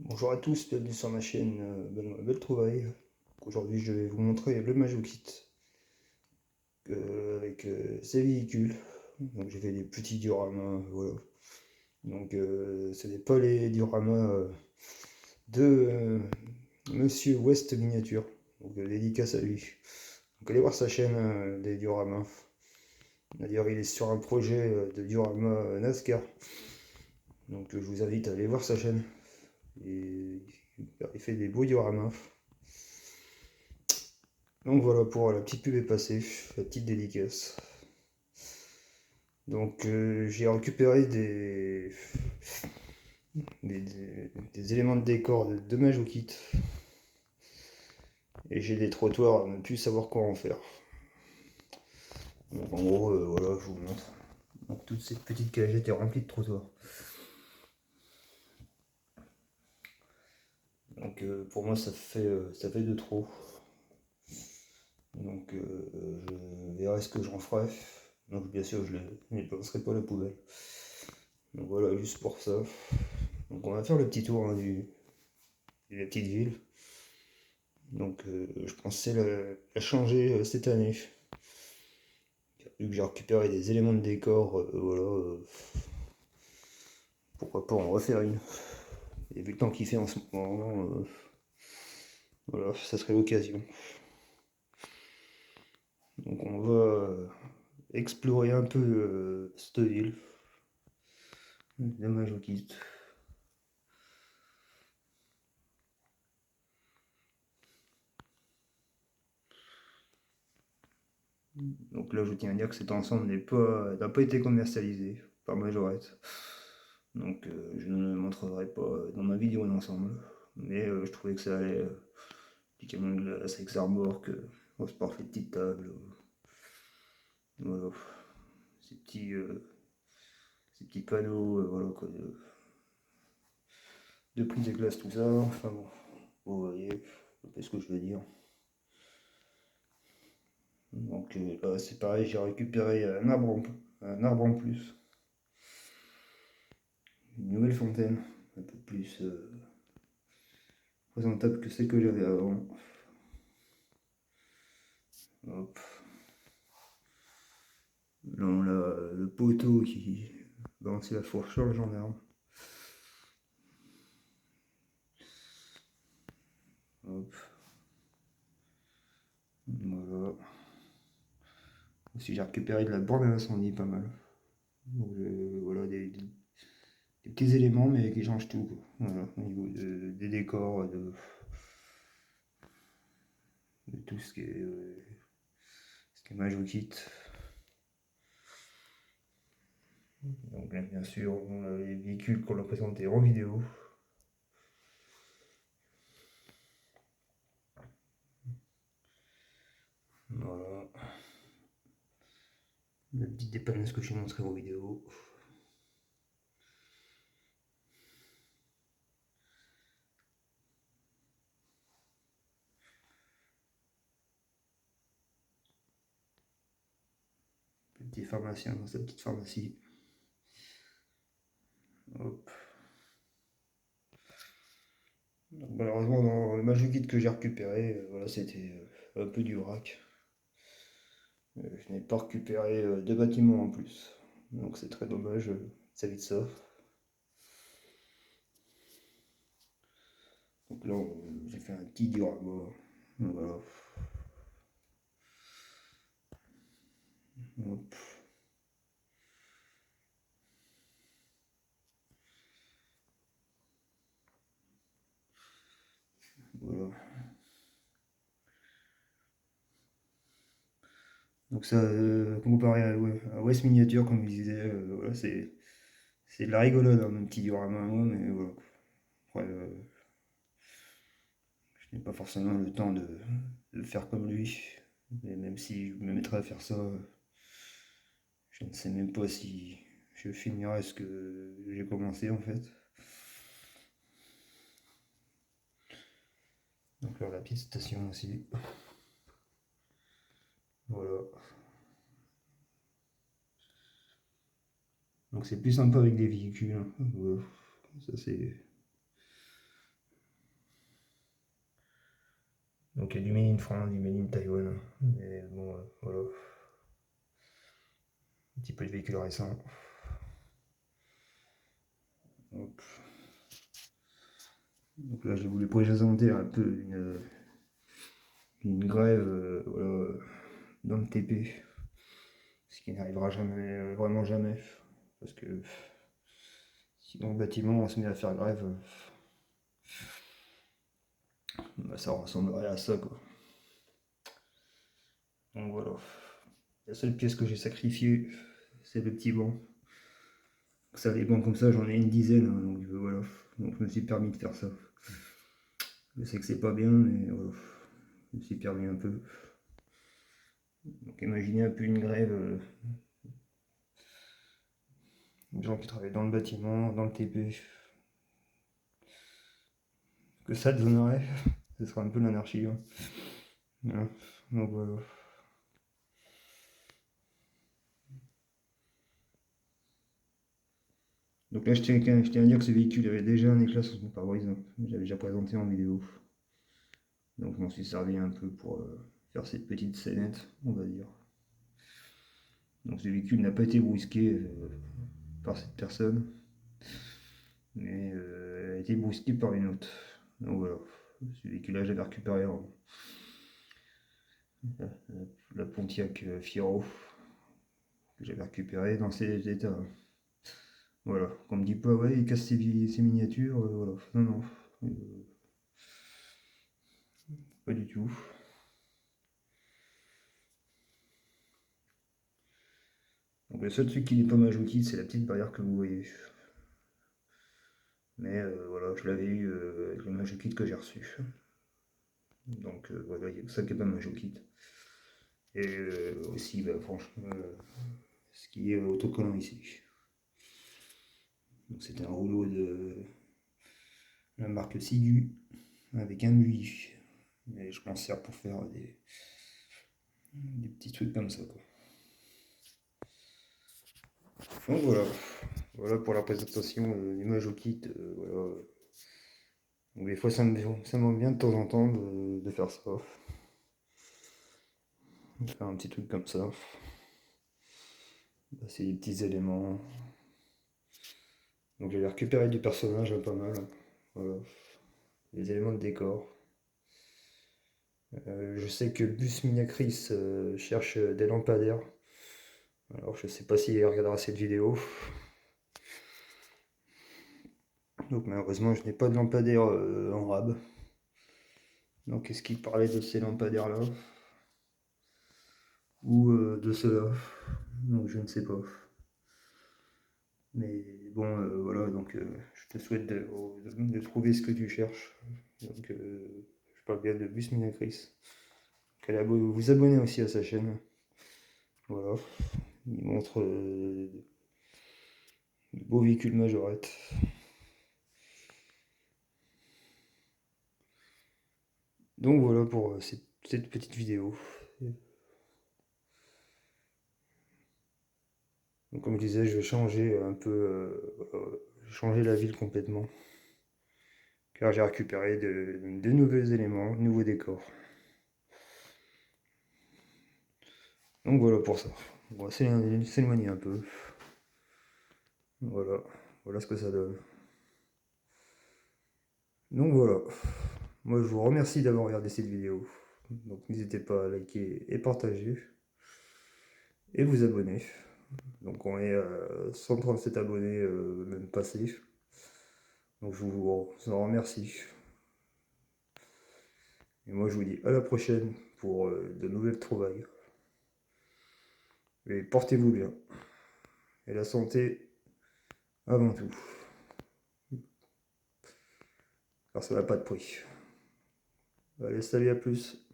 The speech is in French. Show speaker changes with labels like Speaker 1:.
Speaker 1: Bonjour à tous, bienvenue sur ma chaîne Benoît Belle Trouvaille. Aujourd'hui je vais vous montrer le Majou Kit avec ses véhicules. Donc j'ai fait des petits dioramas, voilà. Donc ce n'est pas les dioramas de Monsieur West Miniature. Donc dédicace à lui. Donc allez voir sa chaîne des dioramas. D'ailleurs il est sur un projet de diorama NASCAR. Donc je vous invite à aller voir sa chaîne. Et il fait des beaux dioramas. Donc voilà, pour la petite pub est passée, la petite dédicace. Donc j'ai récupéré des éléments de décor de ma Kit. Et j'ai des trottoirs à ne plus savoir quoi en faire. Donc en gros, voilà, je vous montre. Donc toute cette petite cage était remplie de trottoirs. Donc pour moi ça fait de trop. Donc je verrai ce que j'en ferai. Donc bien sûr je ne les passerai pas à la poubelle. Donc voilà, juste pour ça. Donc on va faire le petit tour hein, de la petite ville. Donc je pensais la changer cette année. Vu que j'ai récupéré des éléments de décor, voilà, pourquoi pas en refaire une. Et vu le temps qu'il fait en ce moment, voilà, ça serait l'occasion. Donc on va explorer un peu cette ville. Dommage au quitte. Donc là je tiens à dire que cet ensemble n'a pas été commercialisé par Majorette. Donc je ne le montrerai pas dans ma vidéo d'ensemble. Mais je trouvais que ça allait. Petit camion de glace avec sa remorque, on se parfait de petite table. Voilà. Ces petits, euh, ces petits panneaux, voilà quoi, de prise de glace, tout ça. Enfin bon, vous voyez, ce que je veux dire. Donc là c'est pareil, j'ai récupéré un arbre en plus. Une nouvelle fontaine, un peu plus présentable que celle que j'avais avant. Hop. Là on a le poteau qui balançait la fourche sur le gendarme. Hop. Voilà. Aussi j'ai récupéré de la borne à incendie pas mal. Donc voilà des petits éléments mais qui changent tout. Quoi. Voilà, au niveau des décors, de tout ce qui est Majou Kit. Donc bien sûr on a les véhicules qu'on a présentés en vidéo. Voilà. La petite dépannage que je t'ai montré en vidéo. Petit pharmacien dans sa petite pharmacie. Hop. Donc, malheureusement dans le Majou Kit que j'ai récupéré, voilà, c'était un peu du vrac. Je n'ai pas récupéré de bâtiments en plus. Donc c'est très dommage vis-à-vis de ça. Donc là j'ai fait un petit diorama. Voilà. Hop. Voilà. Donc ça, comparé à West Miniature, comme je disais, voilà, c'est de la rigolade, hein, mon petit diorama à moi, mais voilà. Après, je n'ai pas forcément le temps de faire comme lui. Et même si je me mettrais à faire ça, je ne sais même pas si je finirai ce que j'ai commencé en fait. Donc là, la petite station aussi. Voilà. Donc c'est plus sympa avec des véhicules. Hein. Voilà. Ça c'est Donc il y a du Made in France, du Made in Taïwan. Mais bon, voilà. Un petit peu de véhicules récents. Hop. Donc là, j'ai voulu présenter un peu une grève voilà, dans le TP. Ce qui n'arrivera jamais, vraiment jamais. Parce que si dans le bâtiment on se met à faire grève, bah, ça ressemblerait à ça quoi. Donc voilà. La seule pièce que j'ai sacrifiée, c'est le petit banc. Ça, les bancs comme ça, j'en ai une dizaine, hein, donc voilà. Donc je me suis permis de faire ça. Je sais que c'est pas bien, mais voilà. Je me suis permis un peu. Donc imaginez un peu une grève. Des gens qui travaillent dans le bâtiment, dans le TP. Que ça donnerait, ce serait un peu l'anarchie. Hein. Voilà. Donc voilà. Donc là, je tiens à dire que ce véhicule avait déjà un éclat sur son pare-brise. Hein. J'avais déjà présenté en vidéo. Donc je m'en suis servi un peu pour faire cette petite scénette, on va dire. Donc ce véhicule n'a pas été brusqué par cette personne, mais elle a été brusquée par une autre. Donc voilà, ce véhicule-là, j'avais récupéré la Pontiac Fiero, que j'avais récupéré dans ces états. Voilà, qu'on me dit pas, ouais, il casse ses miniatures, voilà. Non, non, pas du tout. Donc le seul truc qui n'est pas majouki, c'est la petite barrière que vous voyez. Mais voilà, je l'avais eu avec le majokit que j'ai reçu. Donc voilà, il y a ça qui est pas majokit. Et aussi, bah, franchement, ce qui est autocollant ici. Donc c'était un rouleau de la marque Sigu avec un MUI. Et je m'en sers pour faire des petits trucs comme ça, quoi. Donc voilà, voilà pour la présentation du majokit. Voilà. Donc des fois ça me vient de temps en temps de faire ça. De faire un petit truc comme ça. Bah, c'est des petits éléments. Donc j'avais récupéré du personnage pas mal. Voilà. Les éléments de décor. Je sais que Bus Minacris cherche des lampadaires. Alors je sais pas s'il regardera cette vidéo. Donc malheureusement je n'ai pas de lampadaire en rab. Donc est-ce qu'il parlait de ces lampadaires là ou de ceux-là? Donc je ne sais pas. Mais bon voilà, donc je te souhaite de trouver ce que tu cherches. Donc je parle bien de Bus Minacris. Allez vous abonner aussi à sa chaîne. Voilà. Il montre de beaux véhicules majorettes. Donc voilà pour cette petite vidéo. Donc comme je disais, je vais changer un peu, changer la ville complètement. Car j'ai récupéré de nouveaux éléments, de nouveaux décors. Donc voilà pour ça. On va s'éloigner un peu. Voilà, voilà ce que ça donne. Donc voilà. Moi je vous remercie d'avoir regardé cette vidéo. Donc n'hésitez pas à liker et partager. Et vous abonner. Donc on est à 137 abonnés, même passés. Donc je vous en remercie. Et moi je vous dis à la prochaine pour de nouvelles trouvailles. Et portez-vous bien. Et la santé avant tout. Car ça n'a pas de prix. Allez, salut, à plus.